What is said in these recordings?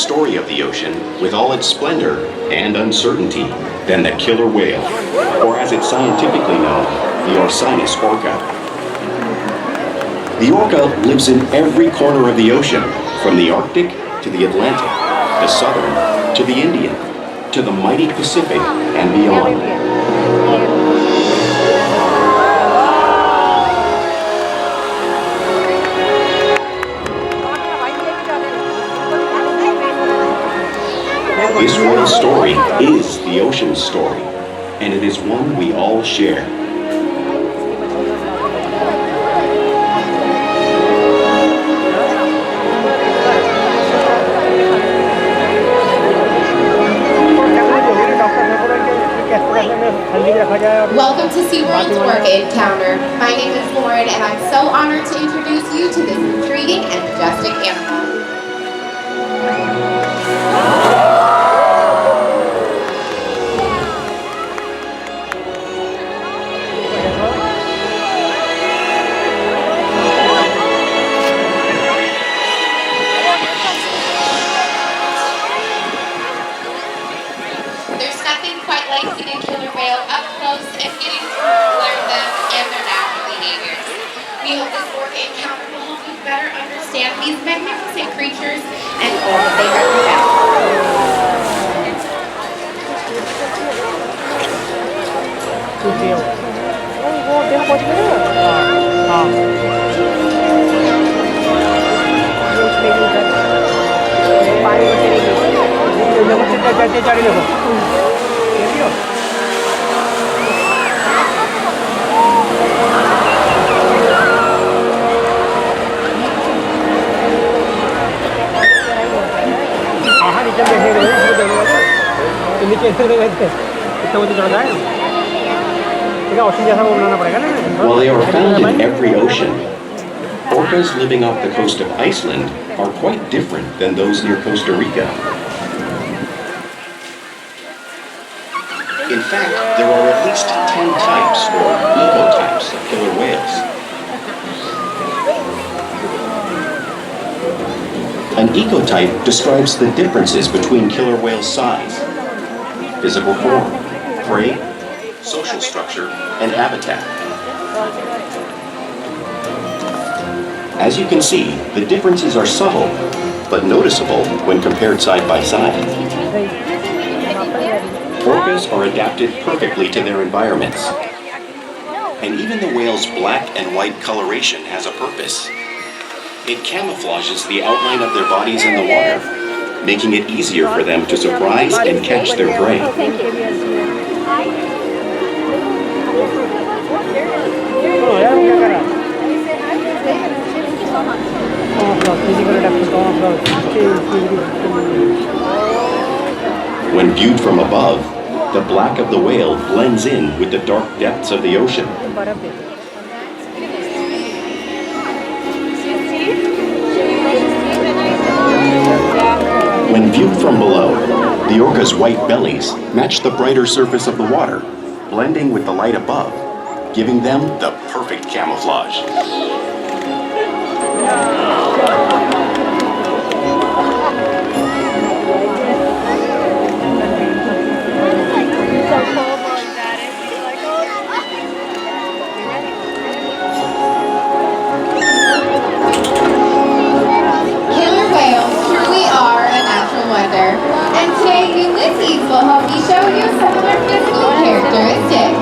story of the ocean with all its splendor and uncertainty than the killer whale, or as it's scientifically known, the orca. The orca lives in every corner of the ocean, from the Arctic to the Atlantic, the Southern to the Indian, to the mighty Pacific and beyond. This whale story is the ocean's story, and it is one we all share. Welcome to SeaWorld's Orca Encounter. My name is Lauren, and I'm so honored to introduce you to this intriguing and majestic animal. There's nothing quite like seeing a killer whale up close and getting to learn them and their natural behaviors. We hope this Orca encounter will help you better understand these magnificent creatures and all that they represent. While they are found in every ocean, orcas living off the coast of Iceland are quite different than those near Costa Rica. In fact, there are at least 10 types or ecotypes of killer whales. An ecotype describes the differences between killer whales' size, physical form, prey, social structure, and habitat. As you can see, the differences are subtle, but noticeable when compared side by side. Orcas are adapted perfectly to their environments. And even the whale's black and white coloration has a purpose. It camouflages the outline of their bodies in the water, making it easier for them to surprise and catch their prey. When viewed from above, the black of the whale blends in with the dark depths of the ocean. When viewed from below, the orca's white bellies match the brighter surface of the water, blending with the light above, giving them the perfect camouflage. Killer whales truly are a natural wonder, and today Ulises will help me show you some of their physical characteristics.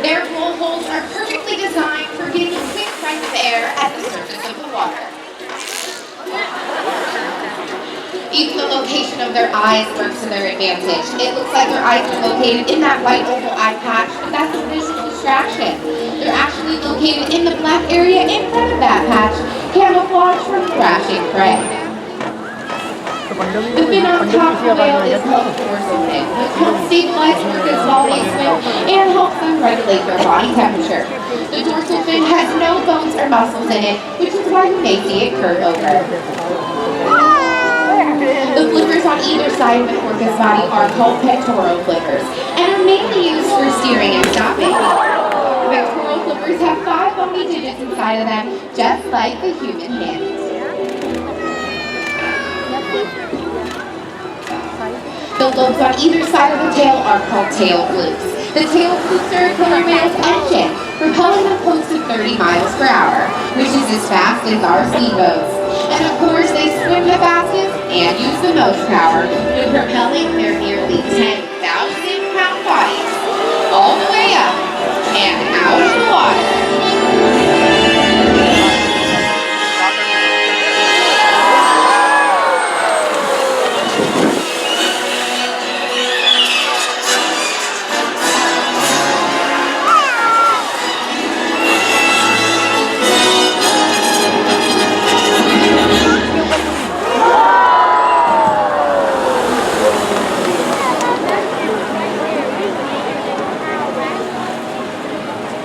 Their blowholes are perfectly designed for getting a quick breath of air at the surface of the water. Even the location of their eyes works to their advantage. It looks like their eyes are located in that white oval eye patch, but that's a visual distraction. They're actually located in the black area in front of that patch, camouflage from thrashing prey. The fin on top of the whale is called the dorsal fin, which helps stabilize orcas while they swim and helps them regulate their body temperature. The dorsal fin has no bones or muscles in it, which is why you may see it curve over. The flippers on either side of an orca's body are called pectoral flippers and are mainly tiny digits inside of them, just like the human hand. The lobes on either side of the tail are called tail flukes. The tail flukes are a killer whale's engine, propelling them close to 30 miles per hour, which is as fast as our speedboats. And of course, they swim the fastest and use the most power when propelling their nearly 10,000-pound bodies all the way up and out of the water.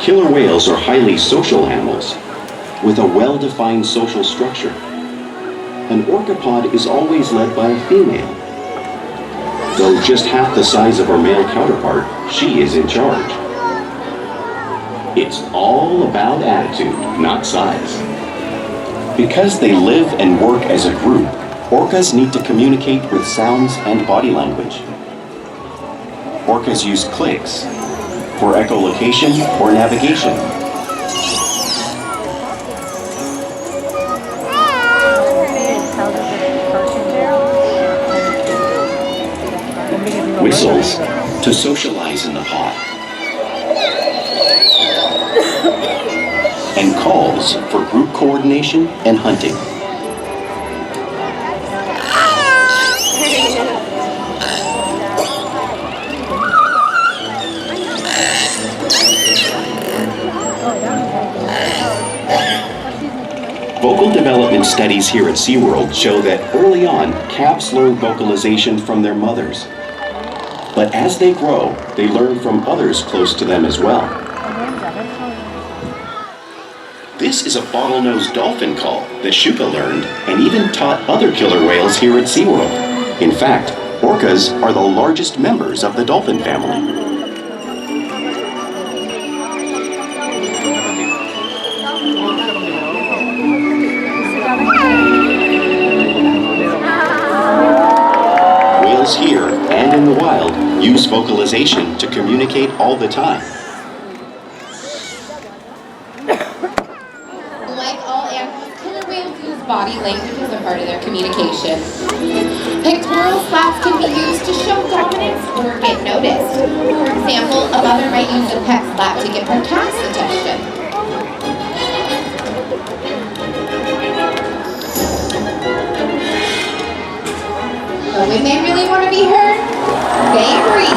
Killer whales are highly social animals with a well-defined social structure. An orcapod is always led by a female. Though just half the size of her male counterpart, she is in charge. It's all about attitude, not size. Because they live and work as a group, orcas need to communicate with sounds and body language. Orcas use clicks for echolocation or navigation. Whistles to socialize in the pod. And calls for group coordination and hunting. Vocal development studies here at SeaWorld show that early on, calves learn vocalization from their mothers. But as they grow, they learn from others close to them as well. This is a bottlenose dolphin call that Shouka learned and even taught other killer whales here at SeaWorld. In fact, orcas are the largest members of the dolphin family. Whales here and in the wild use vocalization to communicate all the time. Like all animals, killer whales use body language as a part of their communication. Pictorial slaps can be used to show dominance or get noticed. For example, a mother might use a pet slap to get her cat's attention. But when they really want to be heard, they reach.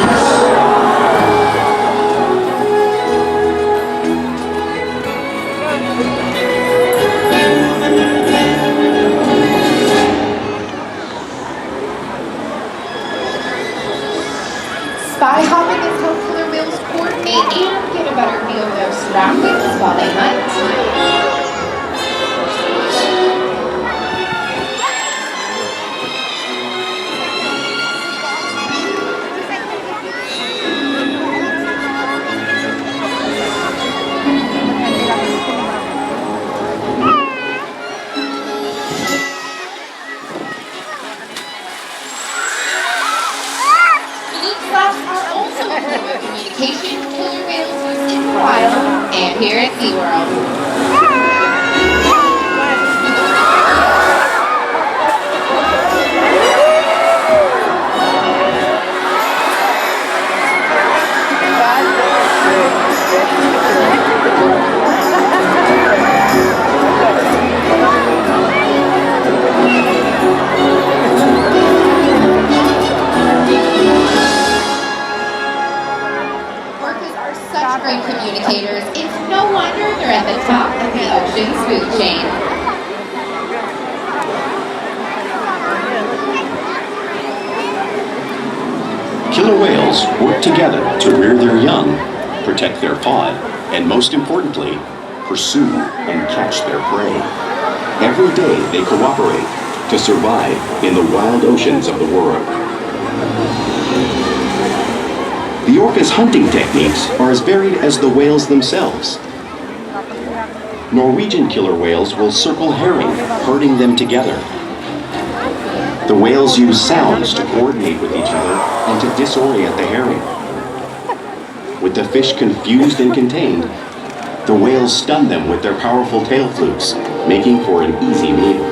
Spy hopping is how killer whales coordinate and get a better view of their surroundings while they hunt. Communication killer whales use in the wild and here at SeaWorld. Great communicators, it's no wonder they're at the top of the ocean's food chain. Killer whales work together to rear their young, protect their pod, and most importantly, pursue and catch their prey. Every day they cooperate to survive in the wild oceans of the world. The orca's hunting techniques are as varied as the whales themselves. Norwegian killer whales will circle herring, herding them together. The whales use sounds to coordinate with each other and to disorient the herring. With the fish confused and contained, the whales stun them with their powerful tail flukes, making for an easy meal.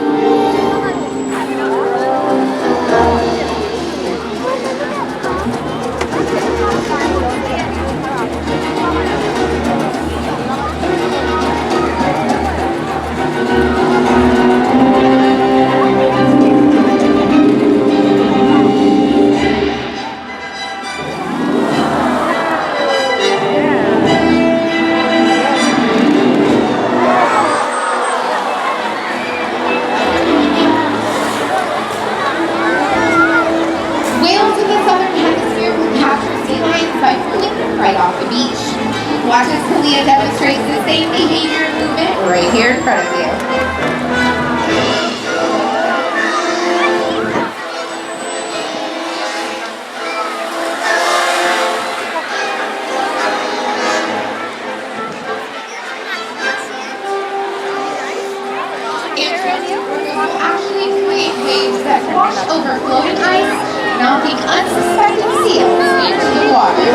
Watch as Kalia demonstrates the same behavior and movement right here in front of you. Will actually create waves that wash over floating ice, knocking unsuspecting seals into the water.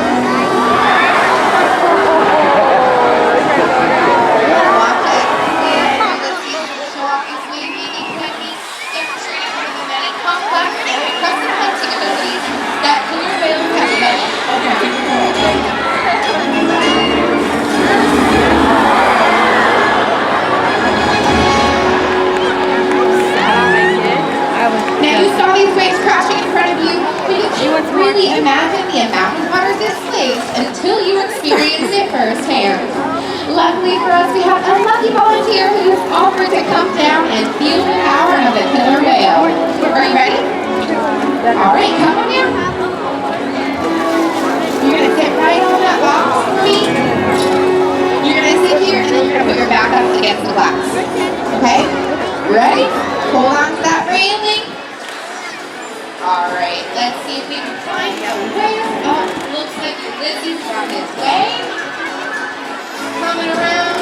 Now you saw these waves crashing in front of you, but you can't really imagine the amount of water displaced until you experience it firsthand. Luckily for us, we have a lucky volunteer who has offered to come down and feel the power of a killer whale. Are you ready? All right, come on down. You're going to sit right on that box for me. You're going to sit here and then you're going to put your back up against the glass. Okay? Ready? Hold on to that railing. All right, let's see if we can find a whale. Oh, looks like Ulises on his way. Coming around.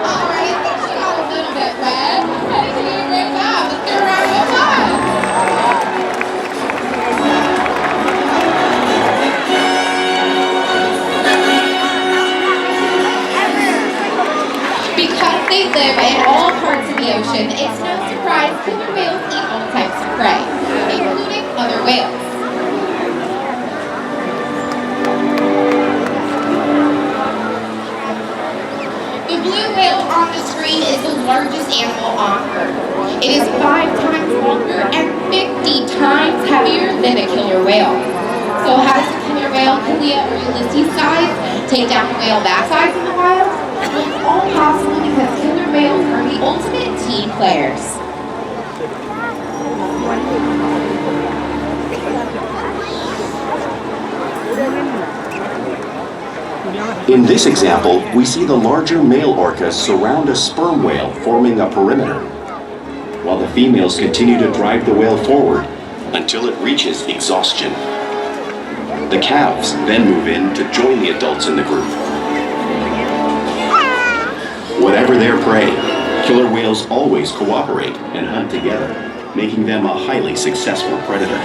All right, I think she got a little bit wet. Hey, you did a great job. Let's give her a round of applause. Because they live in all parts of the ocean, it's no surprise killer whales eat all types of prey, including other whales. The blue whale on the screen is the largest animal on Earth. It is 5 times longer and 50 times heavier than a killer whale. So how does a killer whale, Kalia or Ulises size, take down a whale that size in the wild? Well, it's all possible because killer whales are the ultimate team players. In this example, we see the larger male orcas surround a sperm whale, forming a perimeter, while the females continue to drive the whale forward until it reaches exhaustion. The calves then move in to join the adults in the group. Whatever their prey, killer whales always cooperate and hunt together, making them a highly successful predator.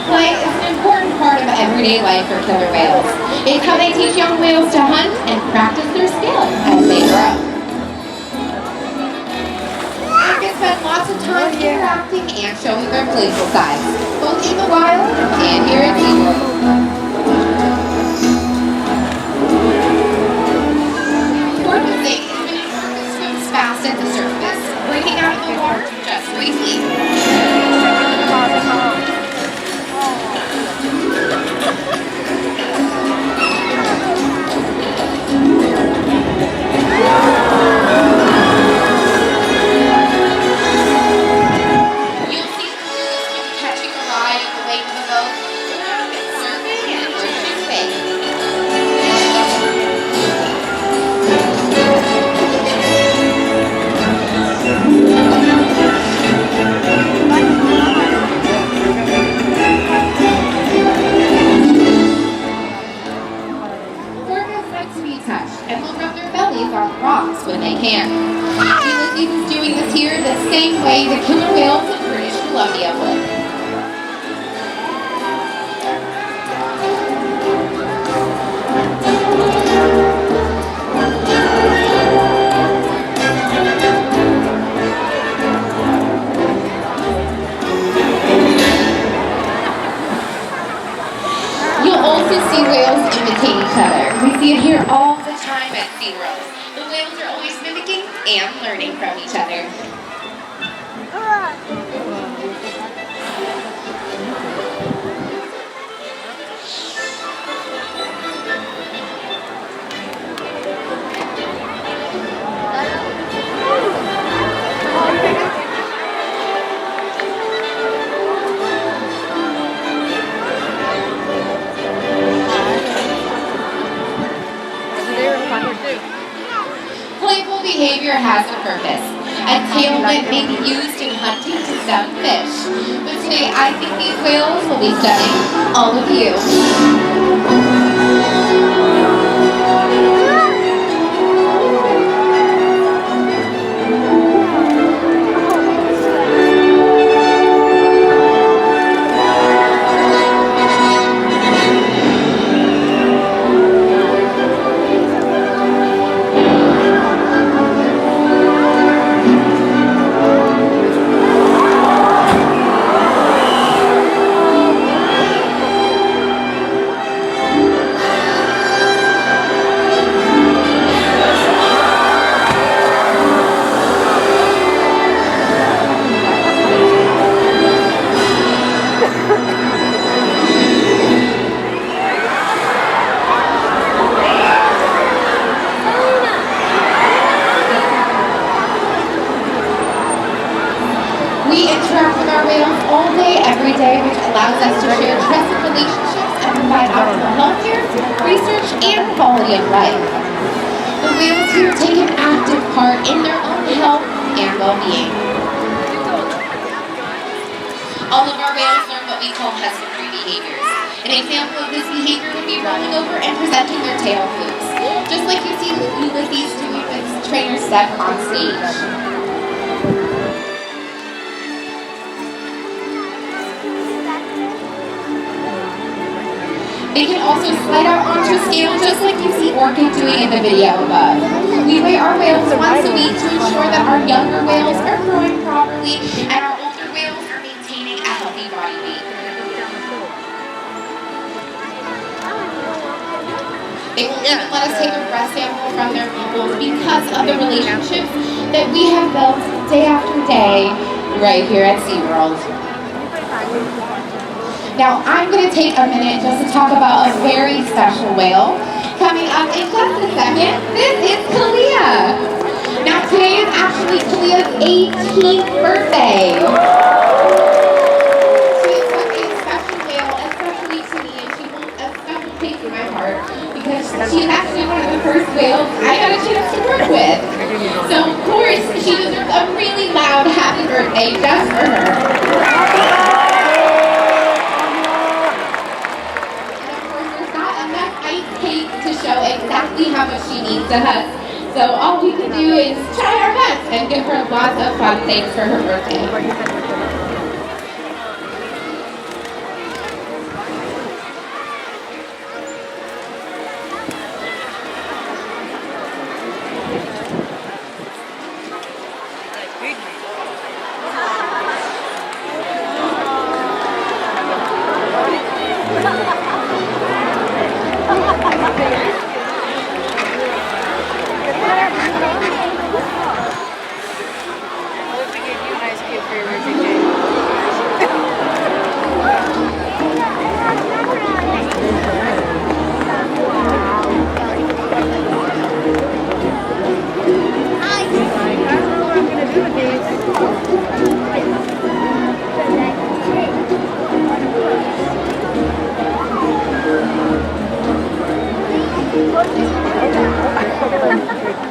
Play is an important part of everyday life for killer whales. It's how they teach young whales to hunt and practice their skills as they grow. They can spend lots of time interacting and showing their playful sides, both in the wild and here at SeaWorld. Porpoising is when an orca swims fast at the surface, breaking out of the water just briefly. You'll they can. Ulises is doing this here the same way the killer whales of British Columbia would. See whales imitate each other. We see it here all the time at SeaWorld. The whales are always mimicking and learning from each other. Playful behavior has a purpose. Entailment may be used in hunting to stun fish. But today I think these whales will be stunning all of you. We interact with our whales all day, every day, which allows us to share trusted relationships and provide optimal healthcare, research, and quality of life. The whales here take an active part in their own health and well-being. All of our whales learn what we call husbandry behaviors. An example of this behavior would be rolling over and presenting their tail flukes, just like you see Ulises doing with trainer Steph on stage. They can also slide out onto a scale just like you see Orca doing in the video above. We weigh our whales once a week to ensure that our younger whales are growing properly and our older whales are maintaining a healthy body weight. They will even let us take a breast sample from their pupils because of the relationships that we have built day after day right here at SeaWorld. Now, I'm going to take a minute just to talk about a very special whale. Coming up in just a second, this is Kalia. Now, today is actually Kalia's 18th birthday. She is such a special whale, especially to me, and she holds a special place in my heart because she is actually one of the first whales I got a chance to work with. So, of course, she deserves a really loud happy birthday just for her. To show exactly how much she means to us. So all we can do is try our best and give her lots of fun things for her birthday.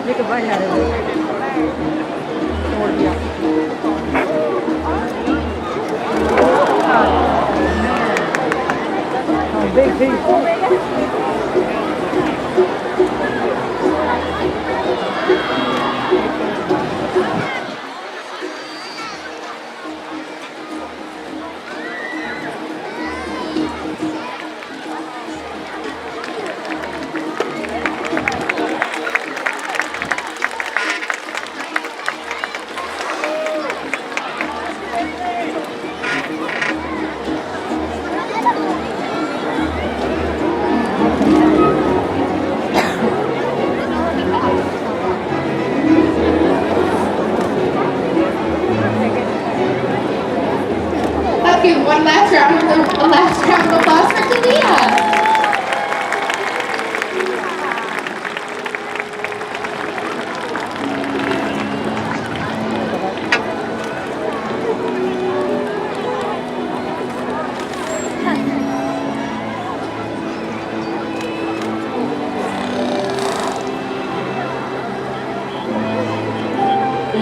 Make a bite out of it. Oh, big piece. one last round of applause for Kalia.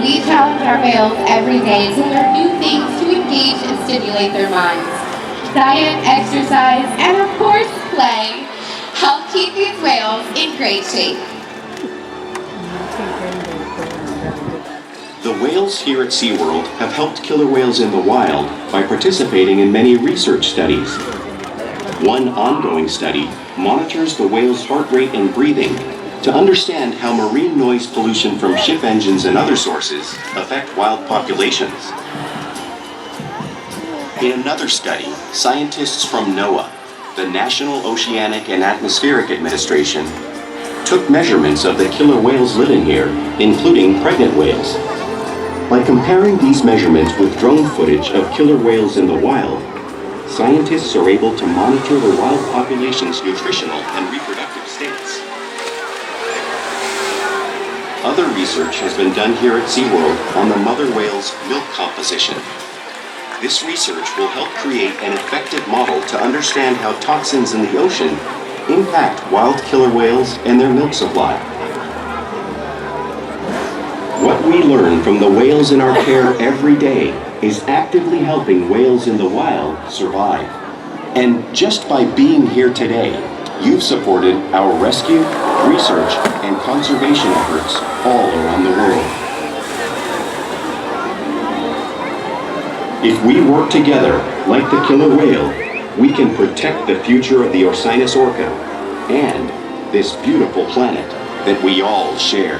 We challenge our whales every day to learn new things to engage and stimulate their minds. Diet, exercise, and of course play help keep these whales in great shape. The whales here at SeaWorld have helped killer whales in the wild by participating in many research studies. One ongoing study monitors the whale's heart rate and breathing to understand how marine noise pollution from ship engines and other sources affect wild populations. In another study, scientists from NOAA, the National Oceanic and Atmospheric Administration, took measurements of the killer whales living here, including pregnant whales. By comparing these measurements with drone footage of killer whales in the wild, scientists are able to monitor the wild population's nutritional and reproductive states. Other research has been done here at SeaWorld on the mother whale's milk composition. This research will help create an effective model to understand how toxins in the ocean impact wild killer whales and their milk supply. What we learn from the whales in our care every day is actively helping whales in the wild survive. And just by being here today, you've supported our rescue, research, and conservation efforts all around the world. If we work together, like the killer whale, we can protect the future of the Orca and this beautiful planet that we all share.